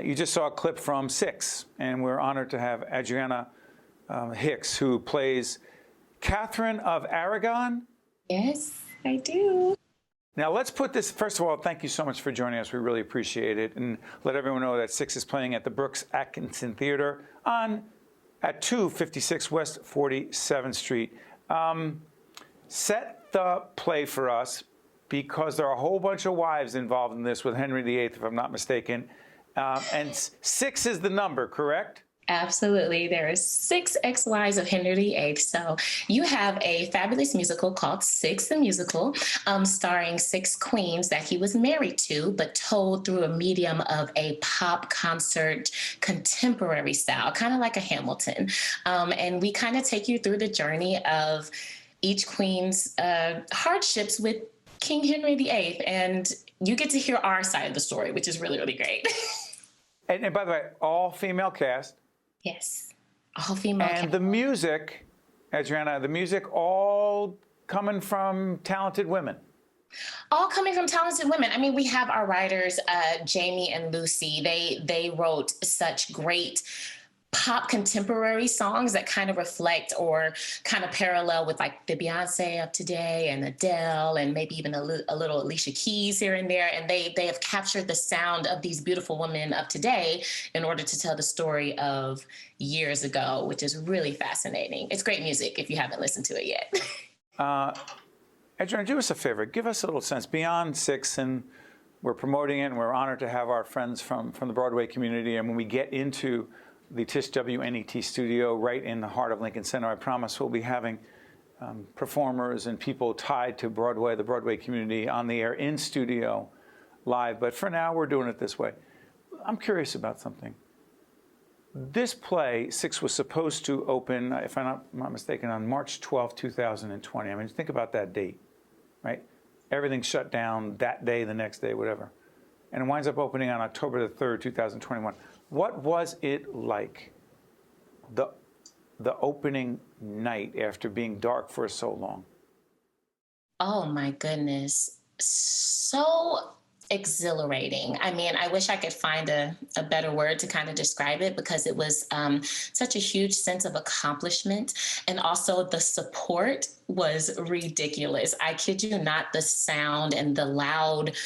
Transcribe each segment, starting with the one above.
You just saw a clip from Six, and we're honored to have Adrianna Hicks, who plays Catherine of Aragon. Yes, I do. Now, let's put this, first of all, thank you so much for joining us. We really appreciate it. And let everyone know that Six is playing at the Brooks Atkinson Theater at 256 West 47th Street. Set the play for us, because there are a whole bunch of wives involved in this with Henry the VIII, if I'm not mistaken. And 6 is the number, correct? Absolutely. There are 6 ex-wives of Henry the VIII. So you have a fabulous musical called Six the Musical, starring 6 queens that he was married to, but told through a medium of a pop concert contemporary style, kind of like a Hamilton. And we kind of take you through the journey of each queen's hardships with King Henry the VIII. And you get to hear our side of the story, which is really, really great. And by the way, all female cast. Yes, all female. And the music, Adrianna, the music all coming from talented women. All coming from talented women. I mean, we have our writers, Jamie and Lucy. They wrote such great pop contemporary songs that kind of reflect or kind of parallel with like the Beyonce of today and Adele and maybe even a little Alicia Keys here and there. And they have captured the sound of these beautiful women of today in order to tell the story of years ago, which is really fascinating. It's great music if you haven't listened to it yet. Adrianna, do us a favor. Give us a little sense beyond Six, and we're promoting it, and we're honored to have our friends from the Broadway community. And when we get into the Tisch WNET studio right in the heart of Lincoln Center, I promise we'll be having performers and people tied to Broadway, the Broadway community, on the air in studio live. But for now, we're doing it this way. I'm curious about something. This play, Six, was supposed to open, if I'm not mistaken, on March 12, 2020. I mean, think about that date, right? Everything shut down that day, the next day, whatever. And it winds up opening on October the 3rd, 2021. What was it like, the opening night after being dark for so long? Oh my goodness. So exhilarating. I mean, I wish I could find a better word to kind of describe it, because it was such a huge sense of accomplishment. And also the support was ridiculous. I kid you not, the sound and the loud,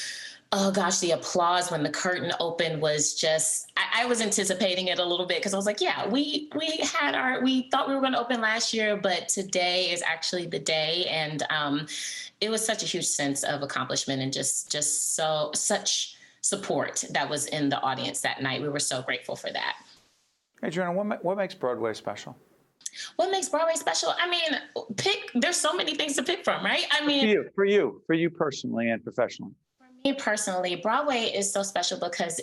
oh gosh, the applause when the curtain opened was just, I was anticipating it a little bit, because I was like, yeah, we thought we were going to open last year, but today is actually the day. And it was such a huge sense of accomplishment and just such support that was in the audience that night. We were so grateful for that. Adrianna, what makes Broadway special? What makes Broadway special? I mean, there's so many things to pick from, right? I mean, for you personally and professionally. Me personally, Broadway is so special because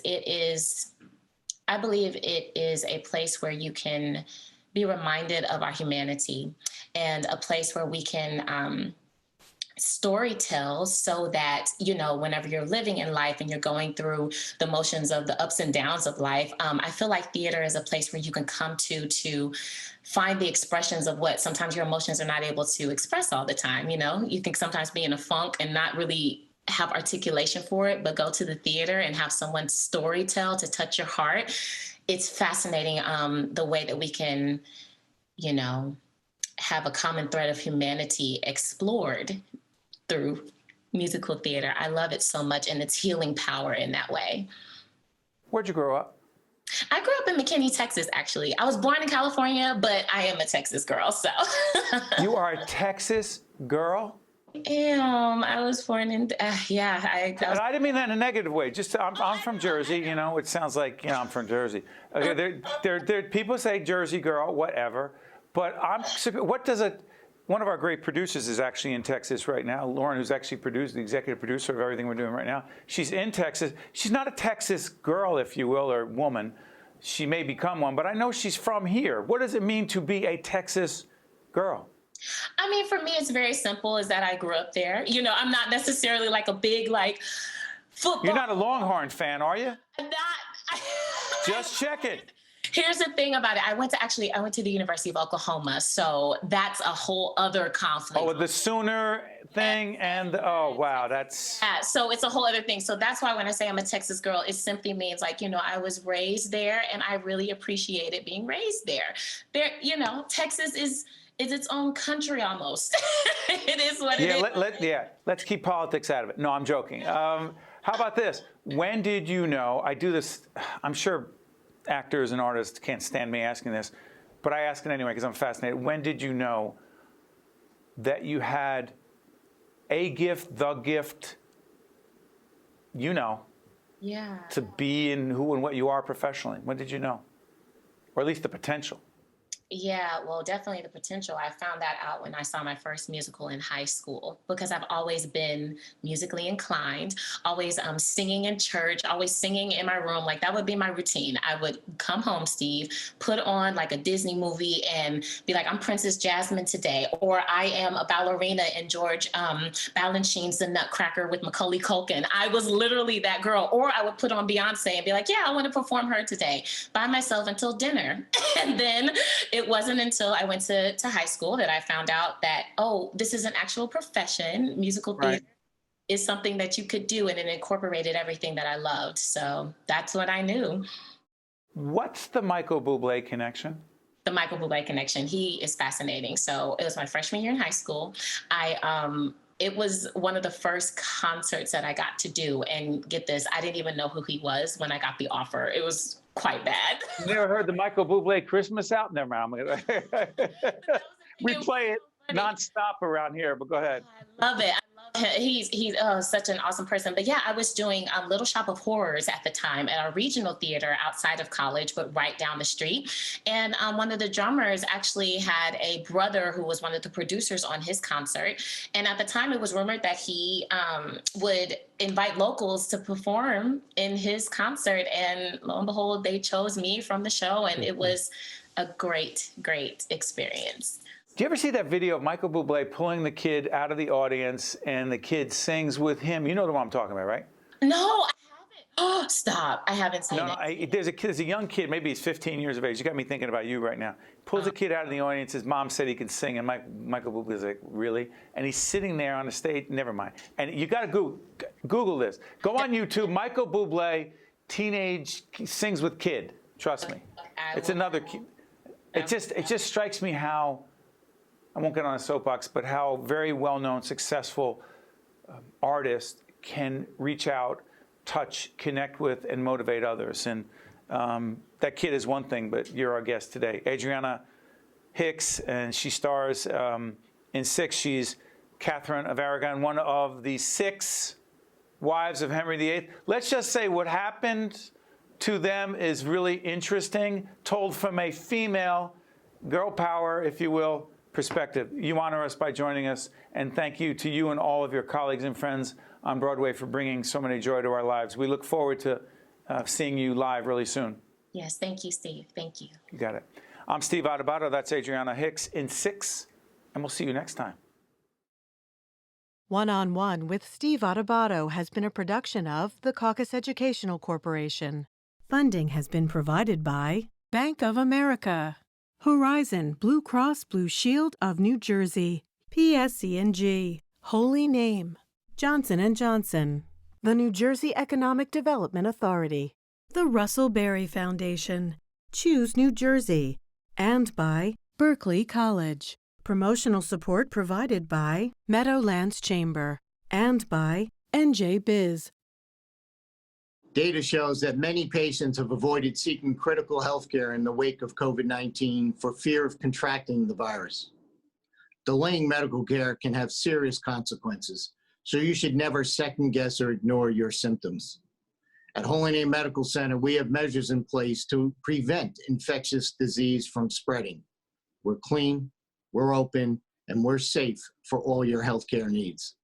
I believe it is a place where you can be reminded of our humanity, and a place where we can storytell, so that, you know, whenever you're living in life and you're going through the motions of the ups and downs of life, I feel like theater is a place where you can come to find the expressions of what sometimes your emotions are not able to express all the time. You know, you think sometimes be in a funk and not really have articulation for it, but go to the theater and have someone story tell to touch your heart. It's fascinating, the way that we can, you know, have a common thread of humanity explored through musical theater. I love it so much, and its healing power in that way. Where'd you grow up? I grew up in McKinney, Texas, actually. I was born in California, but I am a Texas girl, so. You are a Texas girl? I was born in, yeah. I didn't mean that in a negative way. Just, I'm from Jersey, you know. It sounds like, you know, I'm from Jersey. Okay, there people say Jersey girl, whatever. But one of our great producers is actually in Texas right now. Lauren, who's actually the executive producer of everything we're doing right now. She's in Texas. She's not a Texas girl, if you will, or woman. She may become one, but I know she's from here. What does it mean to be a Texas girl? I mean, for me, it's very simple, is that I grew up there. You know, I'm not necessarily like a big, like, football. You're not a Longhorn fan, are you? I'm not. Just check it. Here's the thing about it. I went to the University of Oklahoma, so that's a whole other conflict. Oh, with the Sooner thing and oh wow, that's yeah, so it's a whole other thing. So that's why when I say I'm a Texas girl, it simply means like, I was raised there and I really appreciated being raised there. Texas is its own country almost. It is what it is. Let's keep politics out of it. No, I'm joking. How about this? When did you know? I do this, I'm sure actors and artists can't stand me asking this, but I ask it anyway because I'm fascinated. When did you know that you had a gift, the gift, yeah, to be in who and what you are professionally? When did you know? Or at least the potential? Yeah, well, definitely the potential. I found that out when I saw my first musical in high school because I've always been musically inclined, always singing in church, always singing in my room. Like that would be my routine. I would come home, Steve, put on like a Disney movie and be like, I'm Princess Jasmine today, or I am a ballerina in George Balanchine's The Nutcracker with Macaulay Culkin. I was literally that girl. Or I would put on Beyonce and be like, yeah, I want to perform her today by myself until dinner. And then it wasn't until I went to high school that I found out that, oh, this is an actual profession. Musical theater is something that you could do, and it incorporated everything that I loved. So that's what I knew. What's the Michael Bublé connection? The Michael Bublé connection. He is fascinating. So it was my freshman year in high school. It was one of the first concerts that I got to do. And get this, I didn't even know who he was when I got the offer. It was quite bad. You never heard the Michael Bublé Christmas album? Never mind. We play it nonstop around here, but go ahead. I love it. He's such an awesome person. But yeah, I was doing Little Shop of Horrors at the time at our regional theater outside of college, but right down the street. And one of the drummers actually had a brother who was one of the producers on his concert. And at the time, it was rumored that he would invite locals to perform in his concert. And lo and behold, they chose me from the show. And it was a great, great experience. Do you ever see that video of Michael Bublé pulling the kid out of the audience and the kid sings with him? You know the one I'm talking about, right? No, I haven't. Oh, stop. I haven't seen it. There's a young kid, maybe he's 15 years of age. You got me thinking about you right now. Pulls a kid out of the audience. His mom said he could sing. And Michael Bublé's like, really? And he's sitting there on the stage. Never mind. And you got to Google this. Go on YouTube. Michael Bublé, teenage, sings with kid. Trust me. It's another kid. It just strikes me how, I won't get on a soapbox, but how very well-known, successful artists can reach out, touch, connect with, and motivate others. And that kid is one thing, but you're our guest today. Adrianna Hicks, and she stars in Six. She's Catherine of Aragon, one of the 6 wives of Henry the VIII. Let's just say what happened to them is really interesting, told from a female, girl power, if you will, perspective. You honor us by joining us, and thank you to you and all of your colleagues and friends on Broadway for bringing so many joy to our lives. We look forward to seeing you live really soon. Yes, thank you, Steve. Thank you. You got it. I'm Steve Adubato. That's Adrianna Hicks in Six, and we'll see you next time. One-on-One with Steve Adubato has been a production of the Caucus Educational Corporation. Funding has been provided by Bank of America, Horizon Blue Cross Blue Shield of New Jersey, PSC&G, Holy Name, Johnson & Johnson, the New Jersey Economic Development Authority, the Russell Berry Foundation, Choose New Jersey, and by Berkeley College. Promotional support provided by Meadowlands Chamber and by NJ Biz. Data shows that many patients have avoided seeking critical health care in the wake of COVID-19 for fear of contracting the virus. Delaying medical care can have serious consequences, so you should never second guess or ignore your symptoms. At Holy Name Medical Center, we have measures in place to prevent infectious disease from spreading. We're clean, we're open, and we're safe for all your healthcare needs.